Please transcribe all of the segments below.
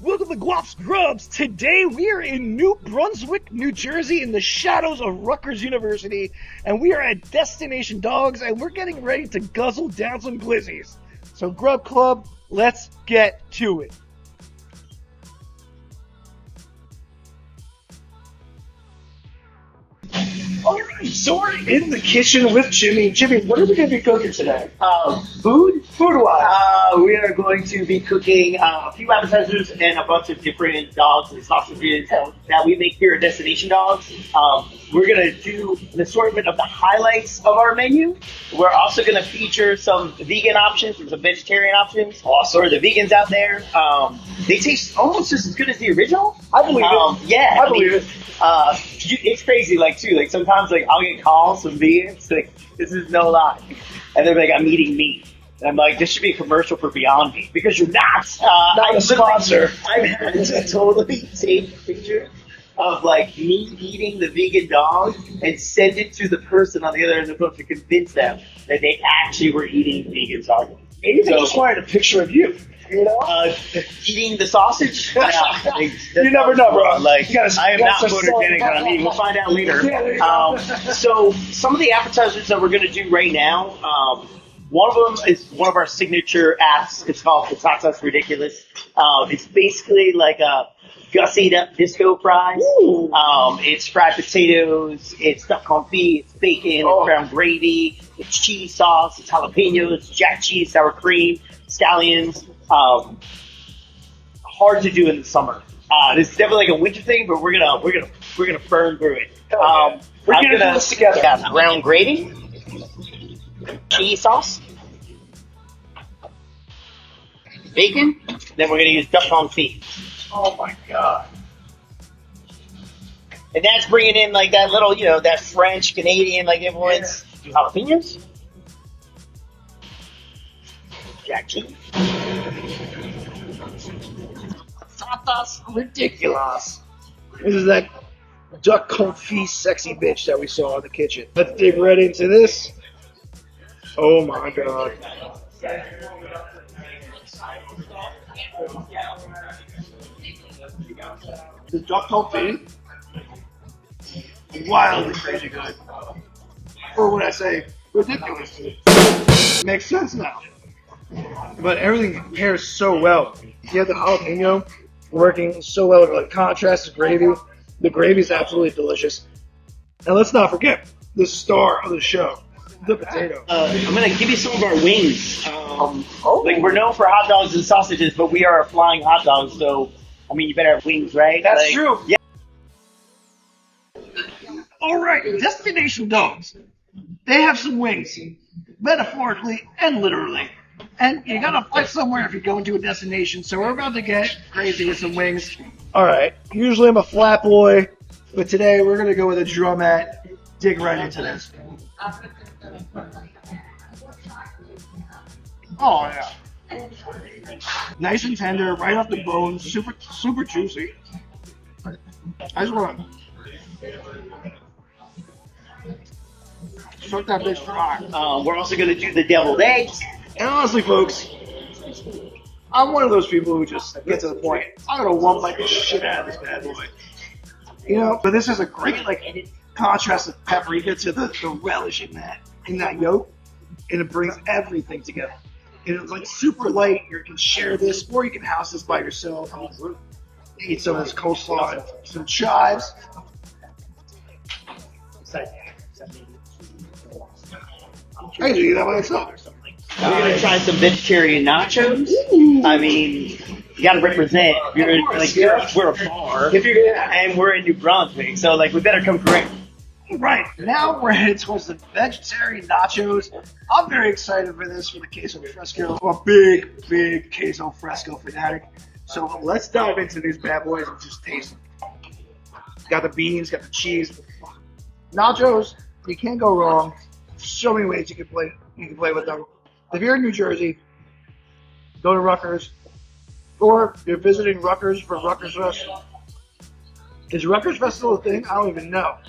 Welcome to Guaps, Grubs. Today we are in New Brunswick, New Jersey, in the shadows of Rutgers University, and we are at Destination Dogs, and we're getting ready to guzzle down some glizzies. So Grub Club, let's get to it. Alright, so we're in the kitchen with Jimmy. Jimmy, what are we going to be cooking today? Food? Food-wise. We are going to be cooking a few appetizers and a bunch of different dogs and sausages that we make here at Destination Dogs. We're going to do an assortment of the highlights of our menu. We're also going to feature some vegan options and some vegetarian options. For the vegans out there, they taste almost just as good as the original. I believe it. Yeah, I believe it. It's crazy, too. Sometimes, I'll get calls from vegans, this is no lie. And they're like, I'm eating meat. And I'm like, this should be a commercial for Beyond Meat, because you're not. Not a sponsor. I've had to totally take a picture of, me eating the vegan dog and send it to the person on the other end of the phone to convince them that they actually were eating vegan dog. Maybe they just wanted a picture of you. You know? Eating the sausage? You never know, bro. I am not photogenic when I'm eating. We'll find out later. So some of the appetizers that we're going to do right now, one of them is one of our signature apps. It's called It's Not Just Ridiculous. It's basically like a gussied up disco fries. It's fried potatoes, it's stuffed confit, it's bacon, it's brown gravy, it's cheese sauce, it's jalapenos, jack cheese, sour cream, scallions. Hard to do in the summer. This is definitely like a winter thing, but we're gonna burn through it. We're gonna do this together. Yeah, brown gravy, cheese sauce, bacon. Then we're gonna use duck confit. Oh my god. And that's bringing in that little, that French Canadian influence. Yeah. Jalapenos, jack cheese. That's ridiculous. This is that duck confit sexy bitch that we saw in the kitchen. Let's dig right into this. Oh my god. The duck confit, wildly crazy good. Or would I say ridiculous? Makes sense now. But everything pairs so well. You have the jalapeno working so well with contrast to gravy. The gravy is absolutely delicious. And let's not forget the star of the show, the potato. I'm gonna give you some of our wings. We're known for hot dogs and sausages, but we are a flying hot dog, so you better have wings, right? That's true. Yeah. All right, Destination Dogs. They have some wings, metaphorically and literally. And you gotta fight somewhere if you're going to a destination, so we're about to get crazy with some wings. Alright, usually I'm a flat boy, but today we're gonna go with a drumette. Dig right into this. Oh yeah. Nice and tender, right off the bone, super juicy. I just wanna soak that bitch dry. We're also gonna do the deviled eggs. And honestly, folks, I'm one of those people who just get to the point. I'm gonna lump the shit out of this bad boy. But this is a great contrast of paprika to the relish in that yolk, and it brings everything together. And it's super light. You can share this, or you can house this by yourself. Eat some of this coleslaw and some chives. I can eat that by myself. We're gonna try some vegetarian nachos. You gotta represent. We're a bar, and we're in New Brunswick, so we better come correct. Right, now we're headed towards the vegetarian nachos. I'm very excited for this, for the queso fresco. I'm a big queso fresco fanatic. So let's dive into these bad boys and just taste them. Got the beans, got the cheese. Nachos, you can't go wrong. So many ways you can play with them. If you're in New Jersey, go to Rutgers, or you're visiting Rutgers for Rutgers Fest. Is Rutgers Fest still a thing? I don't even know.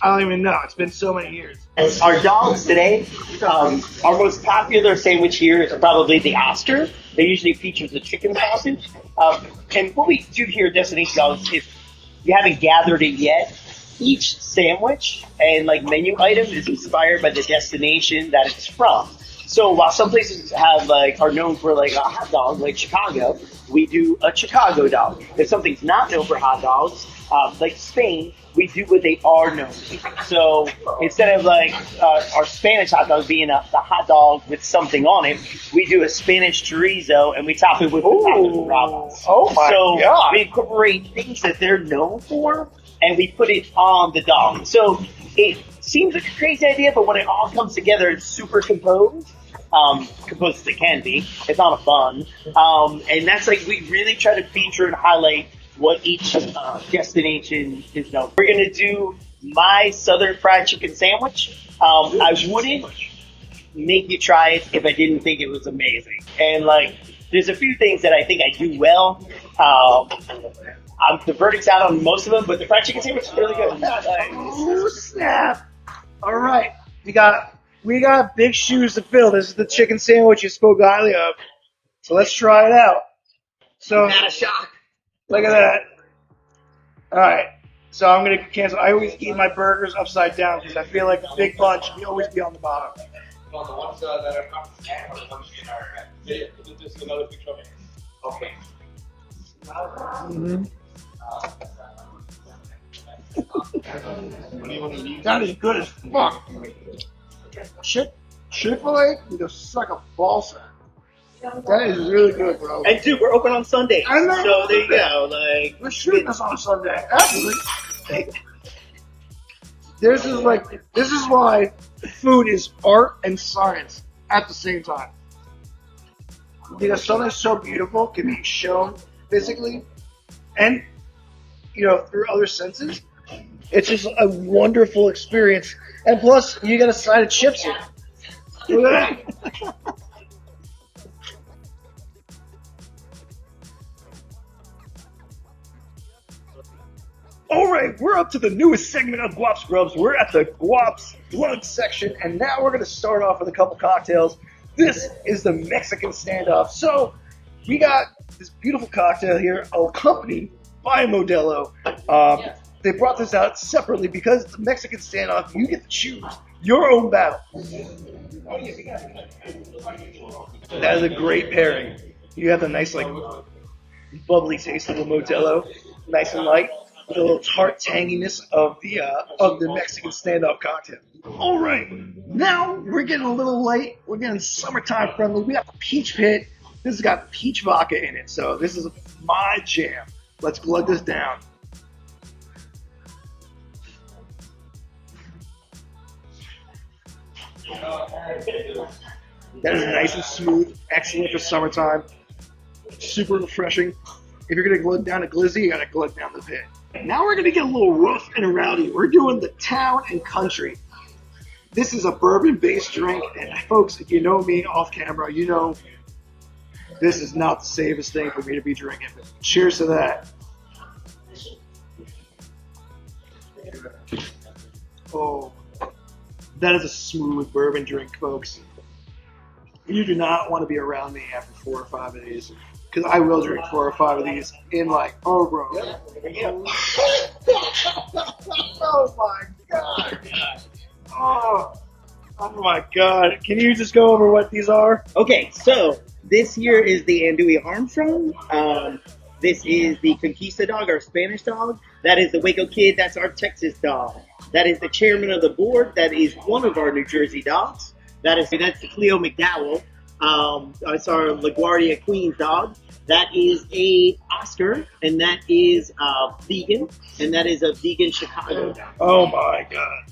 I don't even know. It's been so many years. Our dogs today, our most popular sandwich here is probably the Oscar. They usually feature the chicken sausage. And what we do here at Destination Dogs, if you haven't gathered it yet, each sandwich and like menu item is inspired by the destination that it's from. So while some places have like are known for like a hot dog, like Chicago, we do a Chicago dog. If something's not known for hot dogs, like Spain, we do what they are known for. So instead of like our Spanish hot dog being the hot dog with something on it, we do a Spanish chorizo and we top it with potato bravas. Oh my God! We incorporate things that they're known for and we put it on the dog. So it seems like a crazy idea, but when it all comes together, it's super composed. Composed as it can be. It's not a bun. And that's like, we really try to feature and highlight what each destination is known. We're going to do my Southern fried chicken sandwich. I wouldn't make you try it if I didn't think it was amazing. And like, there's a few things that I think I do well. The verdict's out on most of them, but the fried chicken sandwich is really good. Oh, snap. All right. We got big shoes to fill. This is the chicken sandwich you spoke highly of. So let's try it out. So, Not a shock. look at that. All right. So I'm going to cancel. I always eat my burgers upside down because I feel like a big bunch should always be on the bottom. On the one side that are not scanned, or the one in our hand. This is another picture of it. Okay. Mm-hmm. What do you want to leave? That is good as fuck. Chick-fil-A, you just suck a ball sack. That is really good, bro. And dude, we're open on Sunday. I know. So there you go. Like, We're shooting this on Sunday. Actually, this is why food is art and science at the same time. Because something so beautiful can be shown physically and, through other senses. It's just a wonderful experience. And plus, you get a side of chips here. Look at that. All right, we're up to the newest segment of Guaps Grubs. We're at the Guaps drug section, and now we're going to start off with a couple cocktails. This is the Mexican standoff. So we got this beautiful cocktail here, accompanied by a Modelo. They brought this out separately because it's a Mexican standoff. You get to choose your own battle. That is a great pairing. You have the nice, bubbly taste of the Modelo, nice and light, with a little tart tanginess of the Mexican standoff cocktail. All right, now we're getting a little light. We're getting summertime friendly. We got the Peach Pit. This has got peach vodka in it, so this is my jam. Let's glug this down. That is nice and smooth, excellent for summertime, super refreshing. If you're going to glug down a glizzy, you got to glug down the pit. Now we're going to get a little rough and rowdy. We're doing the Town and Country. This is a bourbon-based drink, and folks, if you know me off camera, you know this is not the safest thing for me to be drinking. Cheers to that. Oh, that is a smooth bourbon drink, folks. You do not want to be around me after 4 or 5 of these, because I will drink 4 or 5 of these in bro. Oh my god. Oh my god. Can you just go over what these are? okay, so this here is the Andouille Armstrong. This is the Conquista dog, our Spanish dog. That is the Waco Kid. That's our Texas dog. That is the chairman of the board. That is one of our New Jersey dogs. That's Cleo McDowell. That's our LaGuardia Queens dog. That is a Oscar, and that is vegan, and that is a vegan Chicago dog. Oh my god.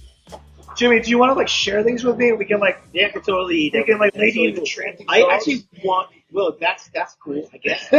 Jimmy, do you want to share these with me? We can Yeah, totally. we can lady in the tramp. I actually want. Well, that's cool. I guess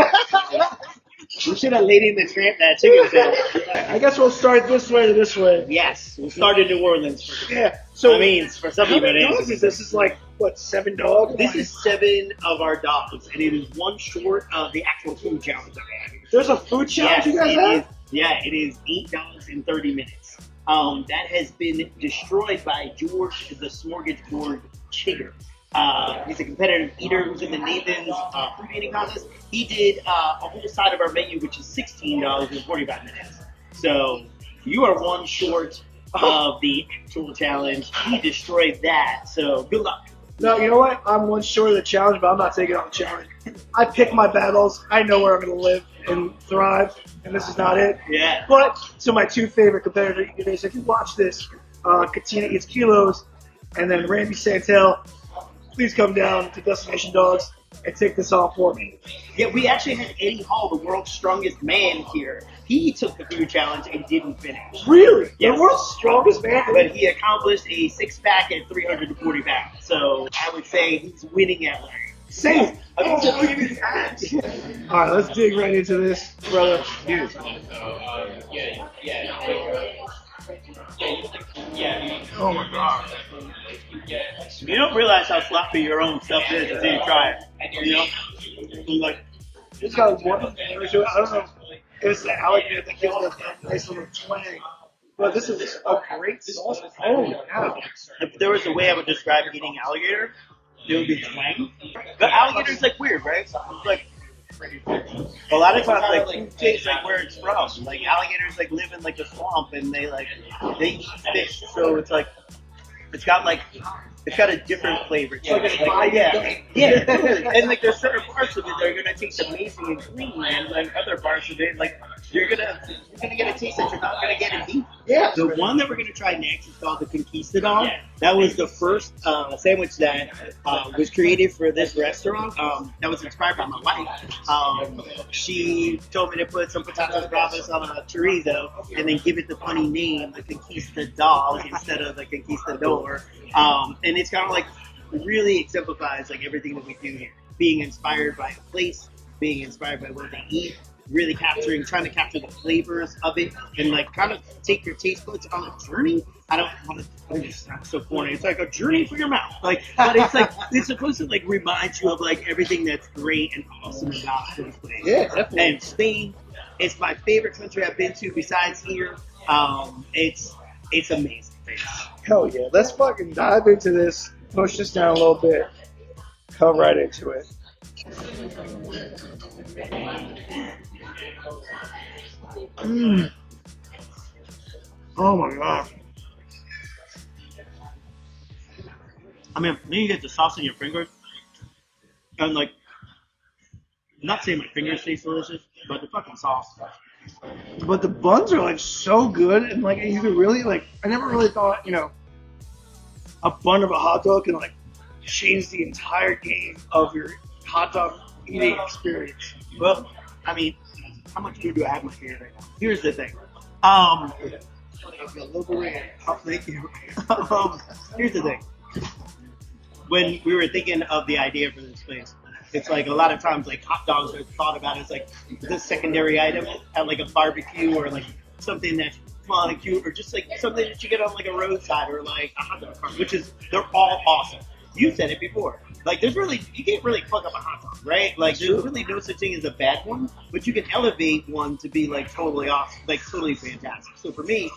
we should have Lady in the Tramp that chicken sandwich. I guess we'll start this way to this way. Yes, we'll start in New Orleans. Yeah. So I mean, for some how people, many dogs is this? Is what, 7 dogs? This is 7 of our dogs, and it is one short of the actual food challenge I'm having. There's a food challenge Yes, you guys it have? is. Yeah, it is 8 dogs in 30 minutes. that has been destroyed by George the Smorgasbord Chigger. He's a competitive eater who's in the Nathan's food eating contest. He did a whole side of our menu, which is $16 in 45 minutes. So you are one short of the actual challenge. He destroyed that. So good luck. No, you know what? I'm one short of the challenge, but I'm not taking on the challenge. I pick my battles. I know where I'm going to live and thrive, and this is not it. Yeah. But so my two favorite competitors, if you watch this, Katina Eats Kilos, and then Randy Santel, please come down to Destination Dogs and take this off for me. Yeah, we actually had Eddie Hall, the world's strongest man, here. He took the food challenge and didn't finish. Really? Yes. The world's strongest man? But he accomplished a 6-pack at 340 pounds. So I would say he's winning at life. Same. All right, let's dig right into this, brother. Oh my god. You don't realize how sloppy your own stuff is until you try it. You know? I'm like, This got one. I don't know. It's the alligator that gives it a nice little twang. But this is a great sauce. Oh yeah. if there was a way I would describe eating alligator, it would be twang. But alligator's like weird, right? It's like a lot of times like food tastes like where it's from. Like alligators like live in like the swamp and they eat fish, so it's like it's got a different flavor to it. Like, yeah, totally. And like there's certain parts of it that are gonna taste amazing and clean, and like other parts of it, like you're gonna get a taste that you're not gonna get in beef. Yeah. The one that we're gonna try next is called the Conquistador. That was the first sandwich that was created for this restaurant. That was inspired by my wife. She told me to put some patatas bravas on a chorizo and then give it the funny name, the Conquistador, instead of the Conquistador. And it's kind of like really exemplifies like everything that we do here. Being inspired by a place, being inspired by what they eat, really trying to capture the flavors of it, and like kind of take your taste buds on a journey. I don't want to sound so corny. It's like a journey for your mouth. Like, but it's like it's supposed to like remind you of like everything that's great and awesome about this place. Yeah, definitely. And Spain, it's my favorite country I've been to besides here. It's amazing. Hell yeah. Let's fucking dive into this. Push this down a little bit. Come right into it. Oh my god. I mean, then you get the sauce in your fingers, and like, I'm not saying my fingers taste delicious, but the fucking sauce. But the buns are like so good, and like you could really like. I never really thought a bun of a hot dog can like change the entire game of your hot dog eating experience. Well, I mean, how much food do I have in my hand right now? Here's the thing. Thank you. Here's the thing. When we were thinking of the idea for this place, it's like a lot of times like hot dogs are thought about as like the secondary item at like a barbecue or like something that's fun and cute or just like something that you get on like a roadside or like a hot dog cart, they're all awesome. You said it before. Like you can't really fuck up a hot dog, right? Like there's really no such thing as a bad one, but you can elevate one to be like totally awesome, like totally fantastic. So for me,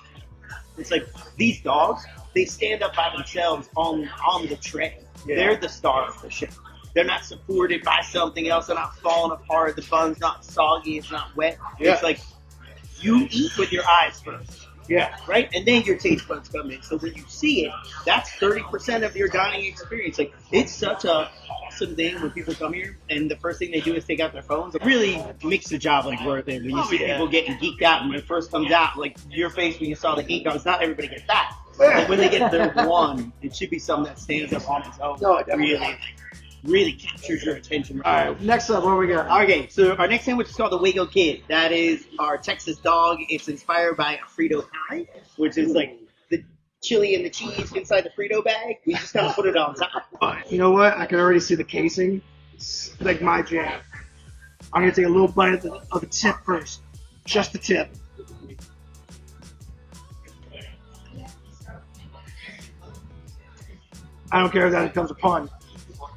it's like these dogs, they stand up by themselves on the tray. Yeah. They're the star of the show. They're not supported by something else. They're not falling apart. The bun's not soggy. It's not wet. Yeah. It's like you eat with your eyes first. Yeah. Right? And then your taste buds come in. So when you see it, that's 30% of your dining experience. Like, it's such a awesome thing when people come here and the first thing they do is take out their phones. It really makes the job like worth it. When you see people getting geeked out and when it first comes out, like your face when you saw the heat dogs, not everybody gets that. Like when they get their one, it should be something that stands up on its own. No, really captures your attention. All right, next up, what do we got? Okay, so our next sandwich is called the Wago Kid. That is our Texas dog. It's inspired by a Frito pie, which is like the chili and the cheese inside the Frito bag. We just kind of put it on top. You know what? I can already see the casing. It's like my jam. I'm going to take a little bite of the tip first. Just the tip. I don't care if that becomes a pun.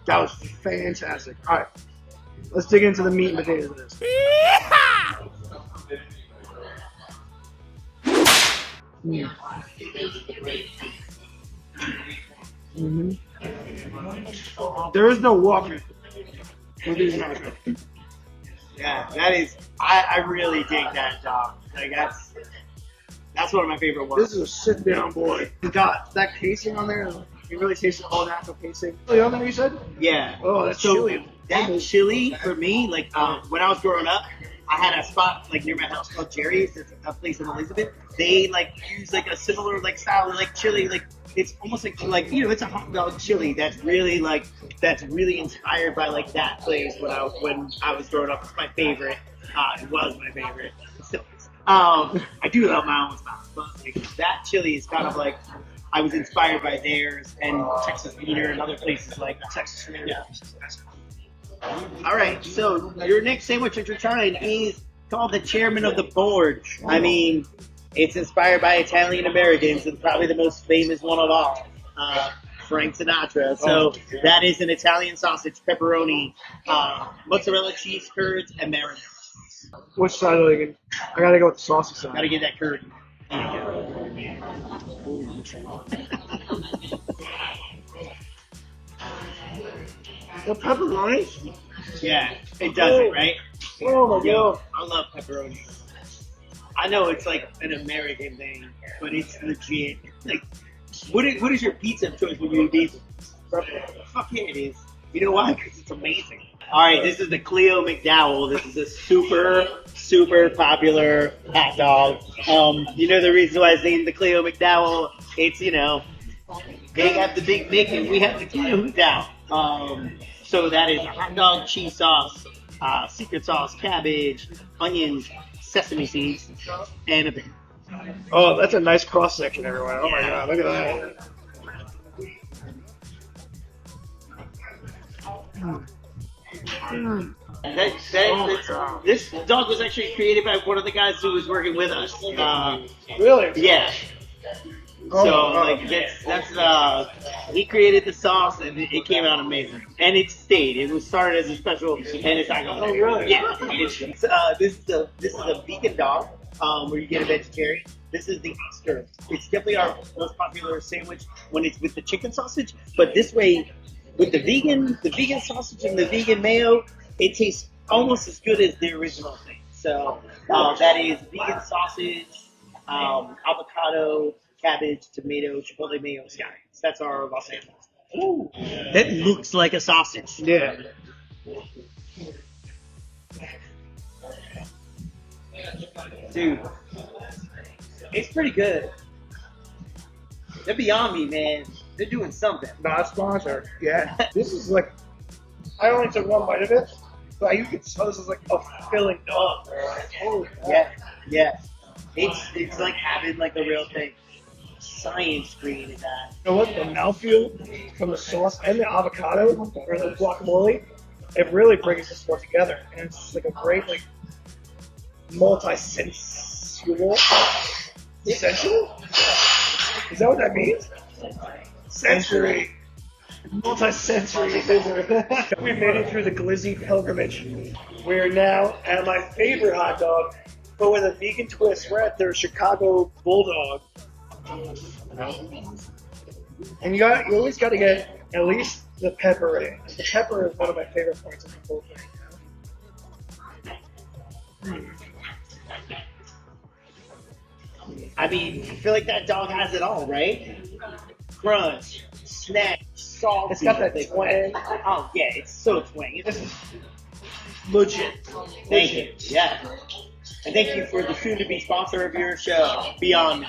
That was fantastic. All right, let's dig into the meat and potatoes of this. Mm-hmm. There is no walking with these nachos. Yeah, that is. I really dig that dog. Like that's one of my favorite ones. This is a sit down boy. It got that casing on there. You really taste the all natural casing. Chili on there, you said? Yeah. Oh, that's so chili. That chili for me, like when I was growing up, I had a spot like near my house called Jerry's. It's a place in Elizabeth. They like use like a similar like style of like chili. Like it's almost like you know it's a hot dog chili that's really inspired by like that place when I was growing up. It's my favorite. It was my favorite. It still is. I do love my own style, but like, that chili is kind of like I was inspired by theirs and Texas Wiener and other places like that. Texas Wiener. Yeah. All right, so your next sandwich that you're trying is called the Chairman of the Board. I mean, it's inspired by Italian Americans and probably the most famous one of all, Frank Sinatra. So that is an Italian sausage, pepperoni, mozzarella cheese curds, and marinara. Which side are they getting? I gotta go with the saucy side. Gotta get that curd. The pepperoni? Yeah, it does it, right? Oh my god. I love pepperoni. I know it's like an American thing, but it's legit. Like, what is your pizza of choice when you eat pizza? Fuck yeah, it is. You know why? Because it's amazing. All right, this is the Cleo McDowell. This is a super popular hot dog. You know the reason why it's named the Cleo McDowell? It's, you know, they have the Big Mick and we have the Cleo McDowell. So that is a hot dog, cheese sauce, secret sauce, cabbage, onions, sesame seeds, and a bacon. Oh, that's a nice cross section, everyone. Oh my god, look at that. This dog was actually created by one of the guys who was working with us. Really? Yeah. He created the sauce and it came out amazing. And it stayed. It was started as a special and it's not going. Oh really? Yeah. This is a vegan dog where you get a vegetarian. This is the Oscar. It's definitely our most popular sandwich when it's with the chicken sausage. But this way, with the vegan sausage and the vegan mayo, it tastes almost as good as the original thing. So that is vegan sausage, avocado, cabbage, tomato, chipotle mayo, scallions. That's our Los Angeles. Ooh, that looks like a sausage. Yeah. Dude, it's pretty good. They're beyond me, man. They're doing something. Not sponsored. Yeah. This is like, I only took one bite of it, but you can tell this is like a filling dog. Holy crap. Yeah. It's like having like a real thing. Science created that. You know what? The mouthfeel from the sauce and the avocado or the guacamole, it really brings this one together. And it's just like a great, like, multi-sensual. Sensual? Is that what that means? Sensory. Multi-sensory. We made it through the glizzy pilgrimage. We're now at my favorite hot dog, but with a vegan twist. We're at their Chicago Bulldog. And you always got to get at least the pepper in. The pepper is one of my favorite parts of the whole thing. I mean, I feel like that dog has it all, right? Crunch, snack, salt. It's got that twang. Oh yeah, it's so twang. This is legit. Thank you. Yeah. And thank you for the soon-to-be sponsor of your show, Beyond.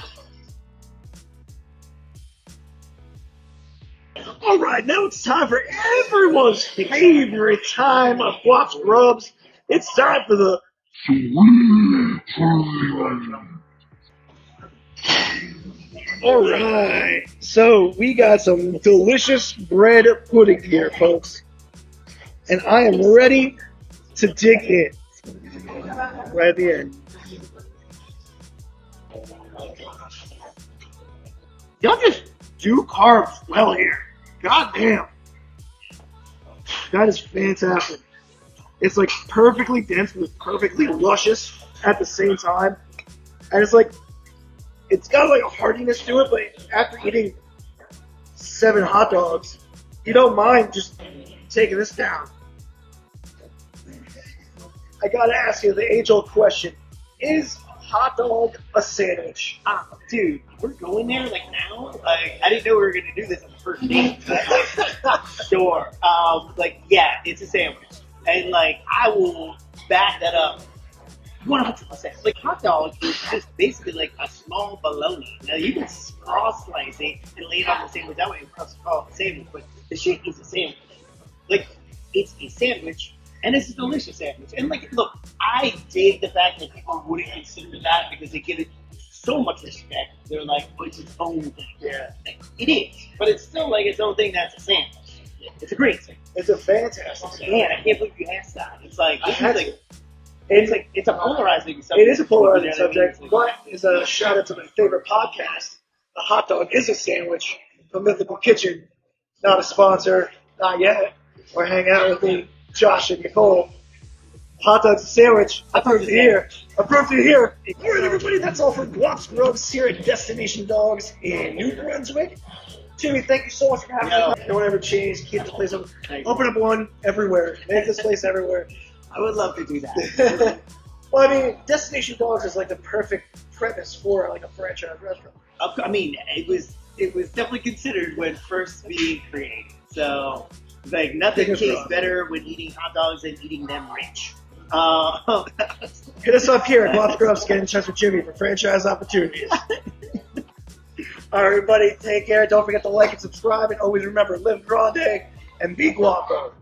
All right, now it's time for everyone's favorite time of Guap's Grubs. It's time for the All right, so we got some delicious bread pudding here, folks, and I am ready to dig in right at the end. Y'all just do carbs well here. God damn. That is fantastic. It's like perfectly dense but perfectly luscious at the same time. And it's like, it's got like a heartiness to it, but after eating 7 hot dogs, you don't mind just taking this down. I gotta ask you the age-old question: is hot dog a sandwich? Dude, we're going there like now. Like I didn't know we were gonna do this on the first date. Like, sure. Like yeah, it's a sandwich, and like I will back that up 100%. Like hot dog is just basically like a small bologna. Now you can cross slice it and lay it on the sandwich that way and call it a sandwich, but the shit is a sandwich. Like it's a sandwich. And it's a delicious sandwich. And like, look, I dig the fact that people wouldn't consider that because they give it so much respect. They're like, oh, it's its own thing. Yeah. Like, it is, but it's still like its own thing. That's a sandwich. It's a great thing. It's a fantastic sandwich. Man, I can't believe you asked that. It's like this is had like. It's a polarizing subject. It is a polarizing subject, but is a shout out to my favorite podcast. The hot dog is a sandwich. The Mythical Kitchen, not a sponsor, not yet. Or hang out with me, Josh and Nicole. Hot dog's a sandwich. Approved to here. Approved to here. All right, everybody, that's all for Guaps Grubs here at Destination Dogs in New Brunswick. Jimmy, thank you so much for having me. Don't ever change. Keep the place open. Open up one everywhere. Make this place everywhere. I would love to do that. Well, I mean, Destination Dogs is like the perfect premise for like a franchise restaurant. I mean, it was definitely considered when first being created. So, like, nothing tastes better when eating hot dogs than eating them rich. Hit us up here at Guapo Grande. Get in touch with Jimmy for franchise opportunities. All right, everybody, take care. Don't forget to like and subscribe. And always remember, live grande and be guapo.